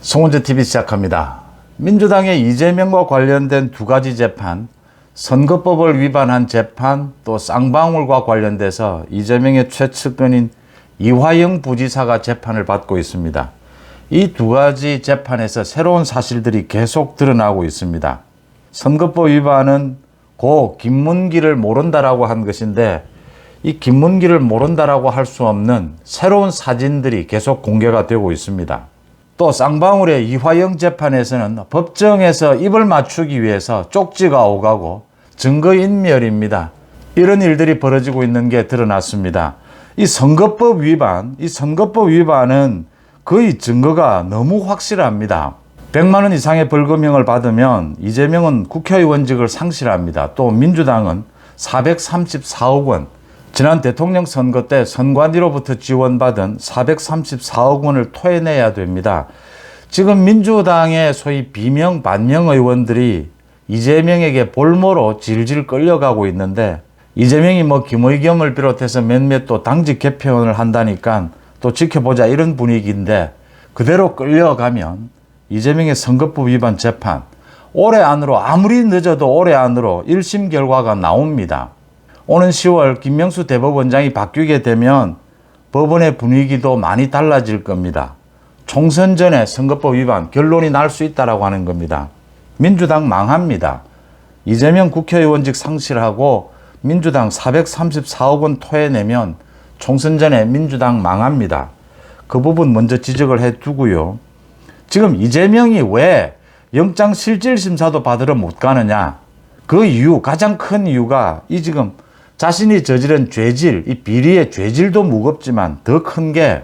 송은재TV 시작합니다. 민주당의 이재명과 관련된 두 가지 재판, 선거법을 위반한 재판, 또 쌍방울과 관련돼서 이재명의 최측근인 이화영 부지사가 재판을 받고 있습니다. 이 두 가지 재판에서 새로운 사실들이 계속 드러나고 있습니다. 선거법 위반은 고 김문기를 모른다라고 한 것인데, 이 김문기를 모른다라고 할 수 없는 새로운 사진들이 계속 공개가 되고 있습니다. 또 쌍방울의 이화영 재판에서는 법정에서 입을 맞추기 위해서 쪽지가 오가고 증거인멸입니다. 이런 일들이 벌어지고 있는 게 드러났습니다. 이 선거법 위반은 거의 증거가 너무 확실합니다. 100만 원 이상의 벌금형을 받으면 이재명은 국회의원직을 상실합니다. 또 민주당은 434억 원, 지난 대통령 선거 때 선관위로부터 지원받은 434억 원을 토해내야 됩니다. 지금 민주당의 소위 비명 반명 의원들이 이재명에게 볼모로 질질 끌려가고 있는데, 이재명이 김의겸을 비롯해서 몇몇 또 당직 개편을 한다니까 또 지켜보자 이런 분위기인데, 그대로 끌려가면 이재명의 선거법 위반 재판 올해 안으로, 아무리 늦어도 올해 안으로 1심 결과가 나옵니다. 오는 10월 김명수 대법원장이 바뀌게 되면 법원의 분위기도 많이 달라질 겁니다. 총선 전에 선거법 위반 결론이 날 수 있다라고 하는 겁니다. 민주당 망합니다. 이재명 국회의원직 상실하고 민주당 434억 원 토해내면 총선 전에 민주당 망합니다. 그 부분 먼저 지적을 해두고요. 지금 이재명이 왜 영장실질심사도 받으러 못 가느냐? 그 이유, 가장 큰 이유가 지금 자신이 저지른 죄질, 이 비리의 죄질도 무겁지만 더 큰 게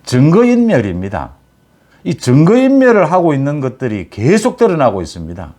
증거인멸입니다. 이 증거인멸을 하고 있는 것들이 계속 드러나고 있습니다.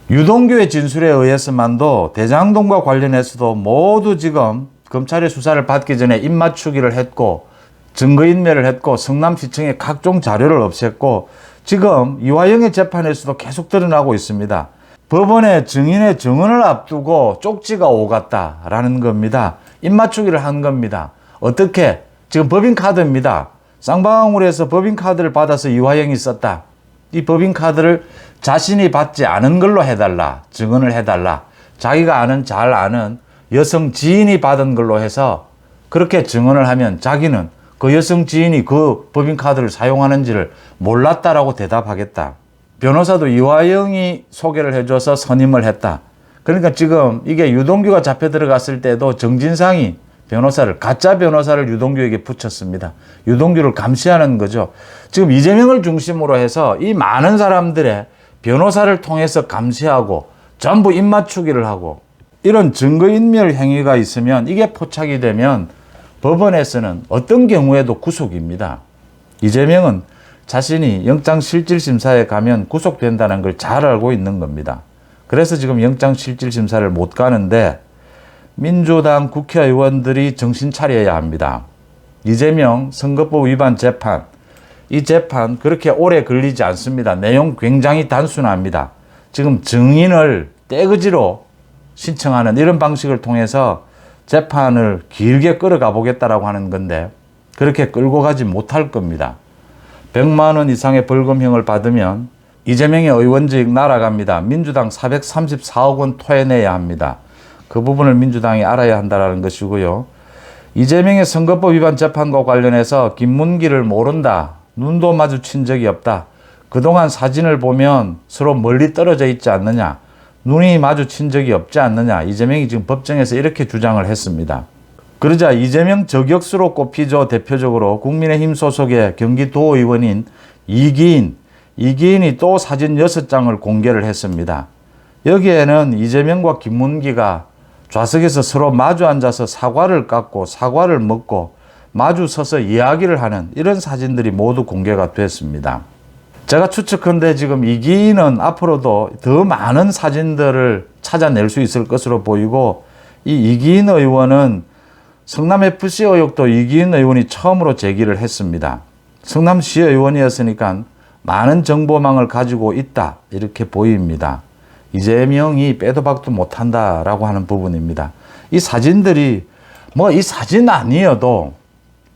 유동규의 진술에 의해서만도 대장동과 관련해서도 모두 지금 검찰의 수사를 받기 전에 입맞추기를 했고, 증거인멸을 했고, 성남시청의 각종 자료를 없앴고, 지금 이화영의 재판에서도 계속 드러나고 있습니다. 법원에 증인의 증언을 앞두고 쪽지가 오갔다라는 겁니다. 입맞추기를 한 겁니다. 어떻게? 지금 법인카드입니다. 쌍방울에서 법인카드를 받아서 이화영이 썼다. 이 법인카드를 자신이 받지 않은 걸로 해달라. 증언을 해달라. 자기가 잘 아는 여성 지인이 받은 걸로 해서 그렇게 증언을 하면 자기는 그 여성 지인이 그 법인카드를 사용하는지를 몰랐다라고 대답하겠다. 변호사도 이화영이 소개를 해줘서 선임을 했다. 그러니까 지금 이게 유동규가 잡혀 들어갔을 때도 정진상이 가짜 변호사를 유동규에게 붙였습니다. 유동규를 감시하는 거죠. 지금 이재명을 중심으로 해서 이 많은 사람들의 변호사를 통해서 감시하고 전부 입맞추기를 하고, 이런 증거인멸 행위가 있으면, 이게 포착이 되면 법원에서는 어떤 경우에도 구속입니다. 이재명은 자신이 영장실질심사에 가면 구속된다는 걸 잘 알고 있는 겁니다. 그래서 지금 영장실질심사를 못 가는데, 민주당 국회의원들이 정신 차려야 합니다. 이재명 선거법 위반 재판, 이 재판 그렇게 오래 걸리지 않습니다. 내용 굉장히 단순합니다. 지금 증인을 떼거지로 신청하는 이런 방식을 통해서 재판을 길게 끌어가 보겠다라고 하는 건데, 그렇게 끌고 가지 못할 겁니다. 100만 원 이상의 벌금형을 받으면 이재명의 의원직 날아갑니다. 민주당 434억 원 토해내야 합니다. 그 부분을 민주당이 알아야 한다는 것이고요. 이재명의 선거법 위반 재판과 관련해서 김문기를 모른다. 눈도 마주친 적이 없다. 그동안 사진을 보면 서로 멀리 떨어져 있지 않느냐. 눈이 마주친 적이 없지 않느냐. 이재명이 지금 법정에서 이렇게 주장을 했습니다. 그러자 이재명 저격수로 꼽히죠. 대표적으로 국민의힘 소속의 경기도의원인 이기인이 또 사진 6장을 공개를 했습니다. 여기에는 이재명과 김문기가 좌석에서 서로 마주 앉아서 사과를 깎고 사과를 먹고 마주 서서 이야기를 하는 이런 사진들이 모두 공개가 됐습니다. 제가 추측컨대 지금 이기인은 앞으로도 더 많은 사진들을 찾아낼 수 있을 것으로 보이고, 이 이기인 의원은 성남FC 의혹도 이기인 의원이 처음으로 제기를 했습니다. 성남시 의원이었으니까 많은 정보망을 가지고 있다, 이렇게 보입니다. 이재명이 빼도 박도 못한다라고 하는 부분입니다. 이 사진들이 이 사진 아니어도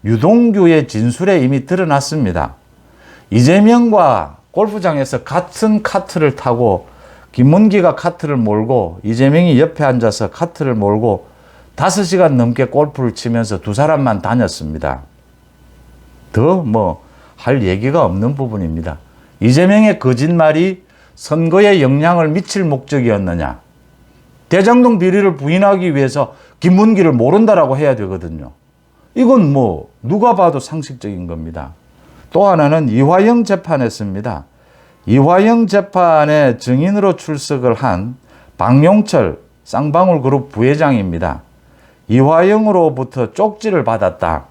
유동규의 진술에 이미 드러났습니다. 이재명과 골프장에서 같은 카트를 타고 김문기가 카트를 몰고 이재명이 옆에 앉아서 카트를 몰고 5시간 넘게 골프를 치면서 두 사람만 다녔습니다. 더 뭐 할 얘기가 없는 부분입니다. 이재명의 거짓말이 선거에 영향을 미칠 목적이었느냐. 대장동 비리를 부인하기 위해서 김문기를 모른다라고 해야 되거든요. 이건 뭐 누가 봐도 상식적인 겁니다. 또 하나는 이화영 재판했습니다. 이화영 재판에 증인으로 출석을 한 박용철 쌍방울그룹 부회장입니다. 이화영으로부터 쪽지를 받았다.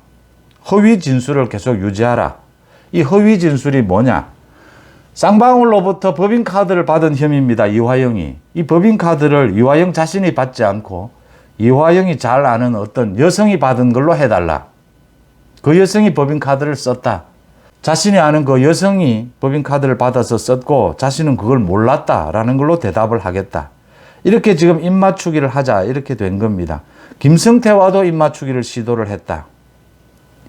허위 진술을 계속 유지하라. 이 허위 진술이 뭐냐? 쌍방울로부터 법인카드를 받은 혐의입니다. 이화영이. 이 법인카드를 이화영 자신이 받지 않고 이화영이 잘 아는 어떤 여성이 받은 걸로 해달라. 그 여성이 법인카드를 썼다. 자신이 아는 그 여성이 법인카드를 받아서 썼고 자신은 그걸 몰랐다라는 걸로 대답을 하겠다. 이렇게 지금 입맞추기를 하자 이렇게 된 겁니다. 김성태와도 입맞추기를 시도를 했다.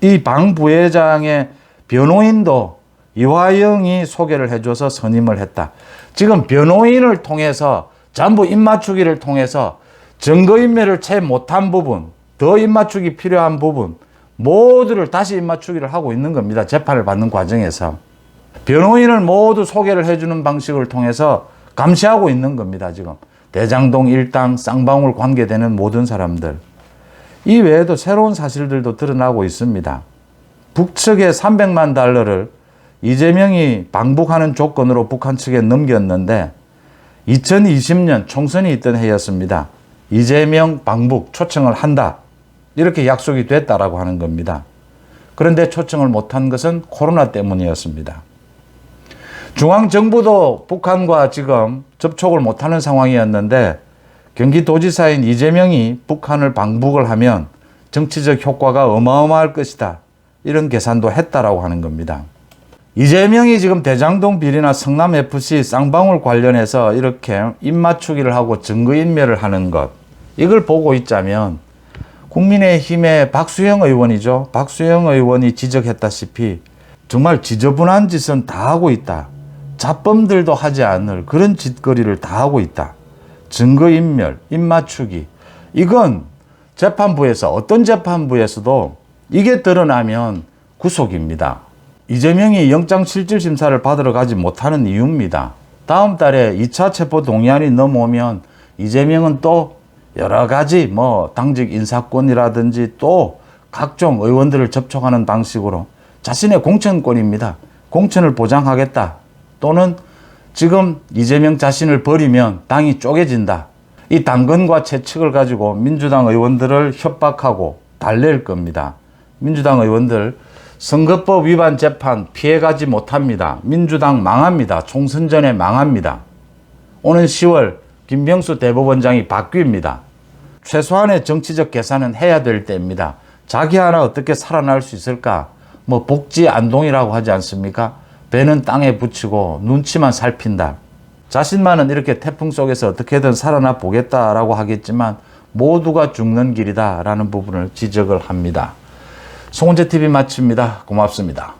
이 방 부회장의 변호인도 이화영이 소개를 해줘서 선임을 했다. 지금 변호인을 통해서 전부 입맞추기를 통해서 증거인멸을 채 못한 부분, 더 입맞추기 필요한 부분 모두를 다시 입맞추기를 하고 있는 겁니다. 재판을 받는 과정에서. 변호인을 모두 소개를 해주는 방식을 통해서 감시하고 있는 겁니다. 지금 대장동 일당 쌍방울 관계되는 모든 사람들. 이 외에도 새로운 사실들도 드러나고 있습니다. 북측에 300만 달러를 이재명이 방북하는 조건으로 북한 측에 넘겼는데 2020년 총선이 있던 해였습니다. 이재명 방북 초청을 한다. 이렇게 약속이 됐다라고 하는 겁니다. 그런데 초청을 못한 것은 코로나 때문이었습니다. 중앙정부도 북한과 지금 접촉을 못하는 상황이었는데 경기도지사인 이재명이 북한을 방북을 하면 정치적 효과가 어마어마할 것이다. 이런 계산도 했다라고 하는 겁니다. 이재명이 지금 대장동 비리나 성남FC 쌍방울 관련해서 이렇게 입맞추기를 하고 증거인멸을 하는 것, 이걸 보고 있자면 국민의힘의 박수영 의원이죠. 박수영 의원이 지적했다시피 정말 지저분한 짓은 다 하고 있다. 잡범들도 하지 않을 그런 짓거리를 다 하고 있다. 증거인멸, 입맞추기. 이건 재판부에서 어떤 재판부에서도 이게 드러나면 구속입니다. 이재명이 영장실질심사를 받으러 가지 못하는 이유입니다. 다음 달에 2차 체포 동의안이 넘어오면 이재명은 또 여러 가지 뭐 당직 인사권이라든지 또 각종 의원들을 접촉하는 방식으로 자신의 공천권입니다. 공천을 보장하겠다. 또는 지금 이재명 자신을 버리면 당이 쪼개진다. 이 당근과 채찍을 가지고 민주당 의원들을 협박하고 달랠 겁니다. 민주당 의원들 선거법 위반 재판 피해가지 못합니다. 민주당 망합니다. 총선 전에 망합니다. 오는 10월 김병수 대법원장이 바뀝니다. 최소한의 정치적 계산은 해야 될 때입니다. 자기 하나 어떻게 살아날 수 있을까? 뭐 복지 안동이라고 하지 않습니까? 배는 땅에 붙이고 눈치만 살핀다. 자신만은 이렇게 태풍 속에서 어떻게든 살아나 보겠다라고 하겠지만 모두가 죽는 길이다라는 부분을 지적을 합니다. 송은재TV 마칩니다. 고맙습니다.